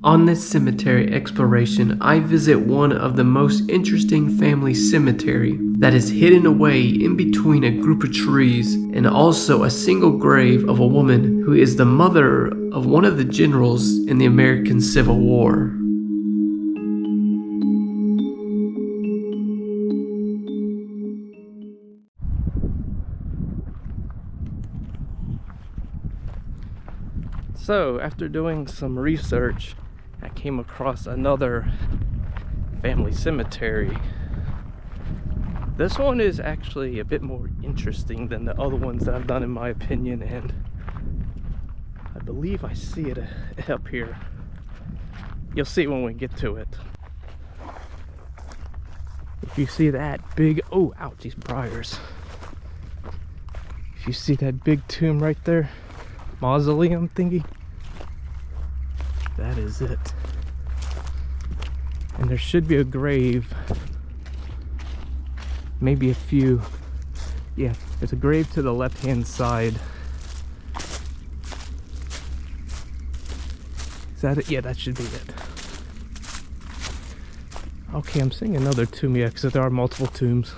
On this cemetery exploration, I visit one of the most interesting family cemetery that is hidden away in between a group of trees and also a single grave of a woman who is the mother of one of the generals in the American Civil War. So, after doing some research, I came across another family cemetery. This one is actually a bit more interesting than the other ones that I've done, in my opinion, and I believe I see it up here. You'll see when we get to it. If you see that big, oh, ouch, these briars. If you see that big tomb right there, mausoleum thingy, that is it. And there should be a grave, maybe a few. Yeah, there's a grave to the left hand side. Is that it? Yeah, that should be it. Okay, I'm seeing another tomb, yeah, because there are multiple tombs.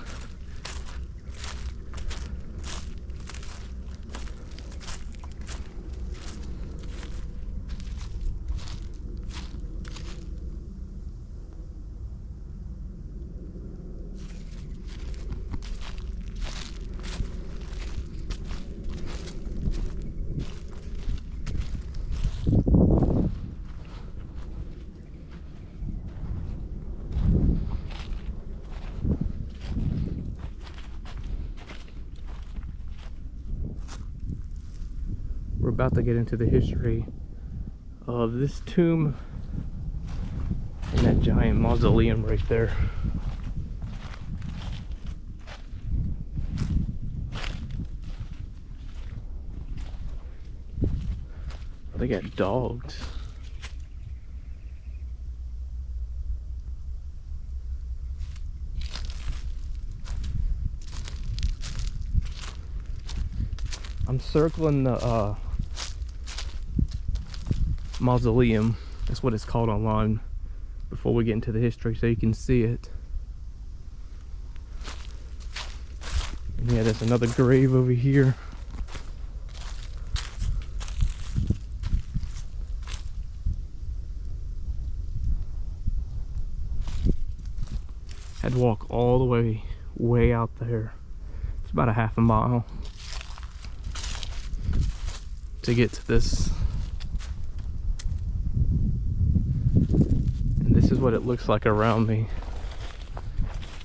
We're about to get into the history of this tomb and that giant mausoleum right there. They got dogs. I'm circling the mausoleum, that's what it's called online, before we get into the history so you can see it. And yeah, there's another grave over here. Had to walk all the way out there. It's about a half a mile to get to this. And this is what it looks like around me.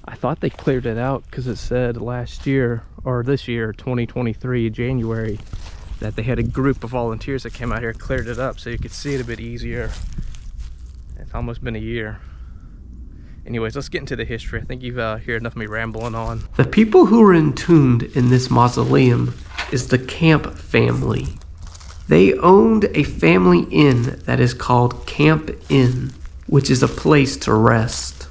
I thought they cleared it out because it said last year, or this year, 2023, January, that they had a group of volunteers that came out here, cleared it up so you could see it a bit easier. It's almost been a year. Anyways, let's get into the history. I think you've heard enough of me rambling on. The people who were entombed in this mausoleum is the Camp family. They owned a family inn that is called Camp Inn, which is a place to rest.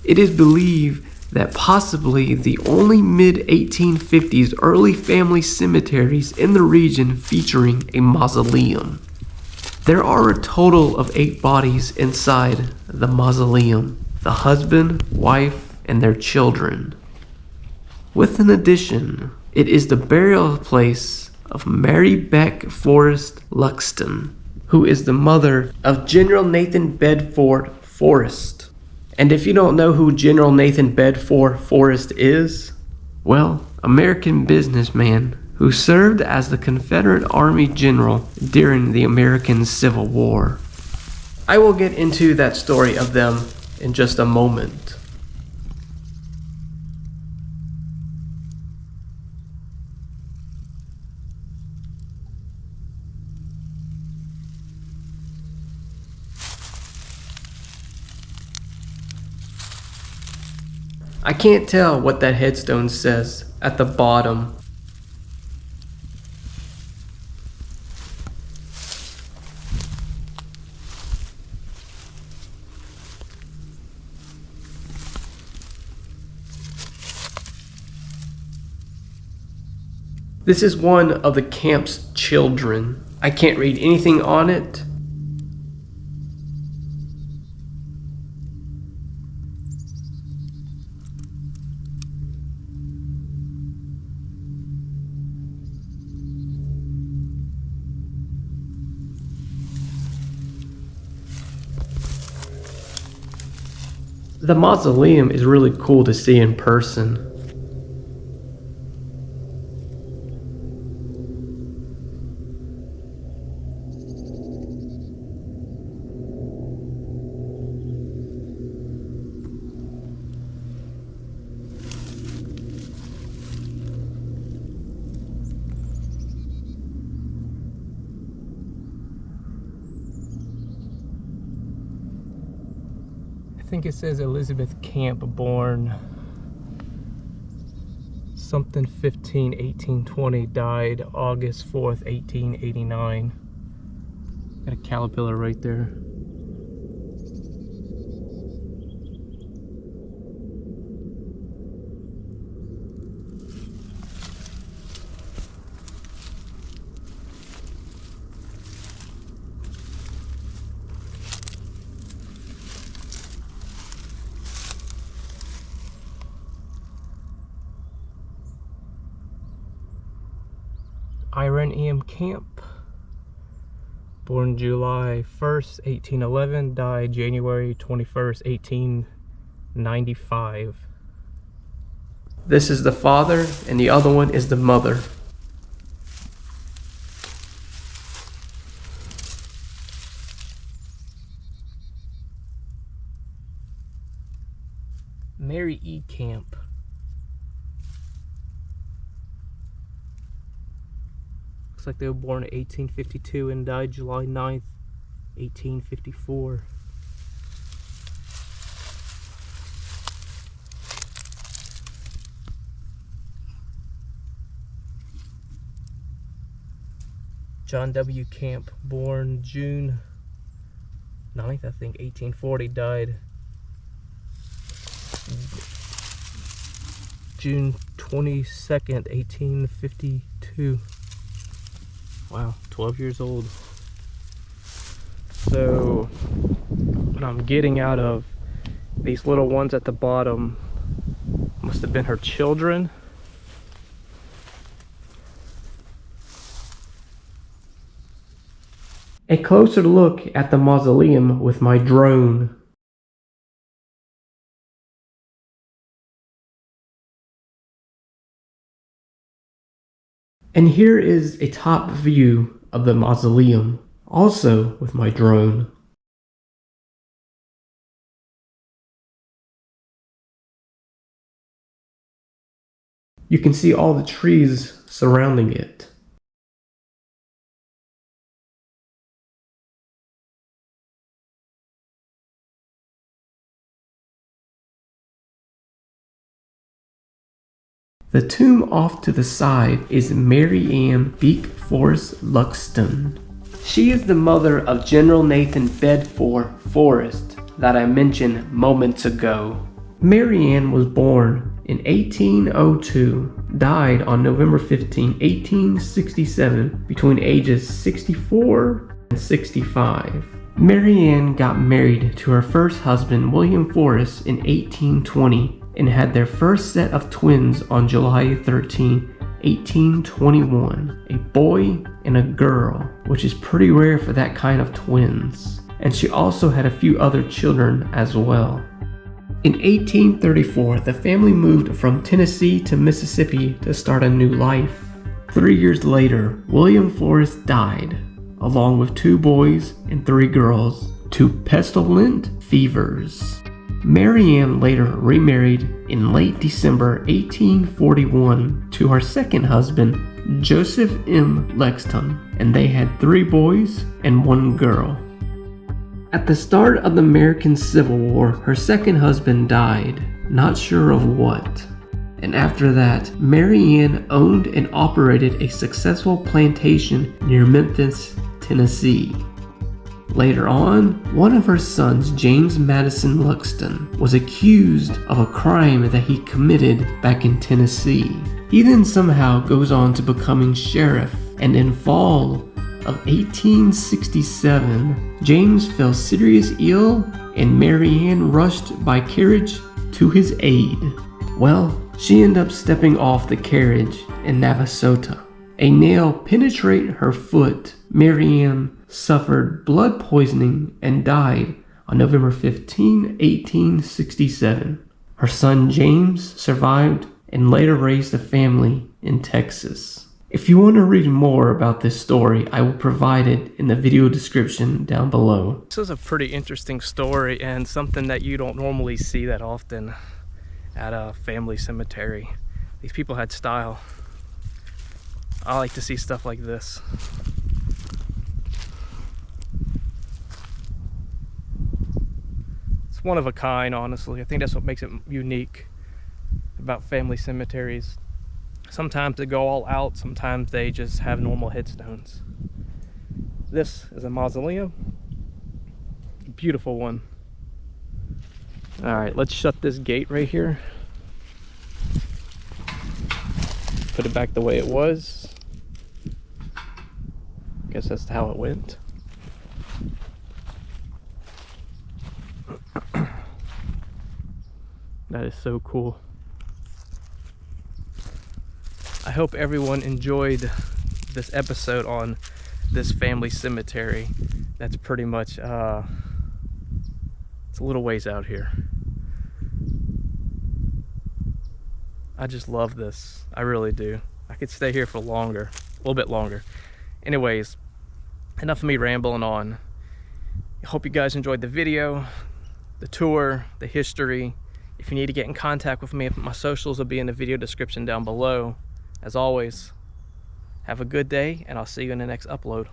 It is believed that possibly the only mid-1850s early family cemeteries in the region featuring a mausoleum. There are a total of 8 bodies inside the mausoleum, the husband, wife, and their children. With an addition, it is the burial place of Miriam Beck Luxton, who is the mother of General Nathan Bedford Forrest. And if you don't know who General Nathan Bedford Forrest is, well, American businessman who served as the Confederate Army general during the American Civil War. I will get into that story of them in just a moment. I can't tell what that headstone says at the bottom. This is one of the camp's children. I can't read anything on it, The mausoleum is really cool to see in person. I think it says Elizabeth Camp, born something 15, 1820, died August 4th, 1889. Got a caterpillar right there. Maryanne Camp, born July 1st, 1811, died January 21st, 1895. This is the father, and the other one is the mother. Mary E. Camp. Looks like they were born in 1852 and died July 9th, 1854. John W. Camp, born June 9th, I think, 1840, died June 22nd, 1852. Wow, 12 years old. So, what I'm getting out of these little ones at the bottom must have been her children. A closer look at the mausoleum with my drone. And here is a top view of the mausoleum, also with my drone. You can see all the trees surrounding it. The tomb off to the side is Miriam Beck Luxton. She is the mother of General Nathan Bedford Forrest that I mentioned moments ago. Maryanne was born in 1802, died on November 15, 1867, between ages 64 and 65. Maryanne got married to her first husband, William Forrest, in 1820, and had their first set of twins on July 13, 1821, a boy and a girl, which is pretty rare for that kind of twins. And she also had a few other children as well. In 1834, the family moved from Tennessee to Mississippi to start a new life. 3 years later, William Forrest died, along with 2 boys and 3 girls, to pestilent fevers. Maryanne later remarried in late December 1841 to her second husband, Joseph M. Luxon, and they had 3 boys and 1 girl. At the start of the American Civil War, her second husband died, not sure of what. And after that, Maryanne owned and operated a successful plantation near Memphis, Tennessee. Later on, one of her sons, James Madison Luxton, was accused of a crime that he committed back in Tennessee. He then somehow goes on to becoming sheriff, and in fall of 1867, James fell seriously ill and Maryanne rushed by carriage to his aid. Well, she ended up stepping off the carriage in Navasota. A nail penetrated her foot. Maryanne suffered blood poisoning and died on November 15, 1867. Her son James survived and later raised a family in Texas. If you want to read more about this story, I will provide it in the video description down below. This is a pretty interesting story and something that you don't normally see that often at a family cemetery. These people had style. I like to see stuff like this. It's one of a kind, honestly. I think that's what makes it unique about family cemeteries. Sometimes they go all out, sometimes they just have normal headstones. This is a mausoleum. Beautiful one. All right, let's shut this gate right here. Put it back the way it was. Guess that's how it went. That is so cool. I hope everyone enjoyed this episode on this family cemetery. That's pretty much, it's a little ways out here. I just love this. I really do. I could stay here for longer, a little bit longer. Anyways, enough of me rambling on. I hope you guys enjoyed the video, the tour, the history. If you need to get in contact with me, my socials will be in the video description down below. As always, have a good day, and I'll see you in the next upload.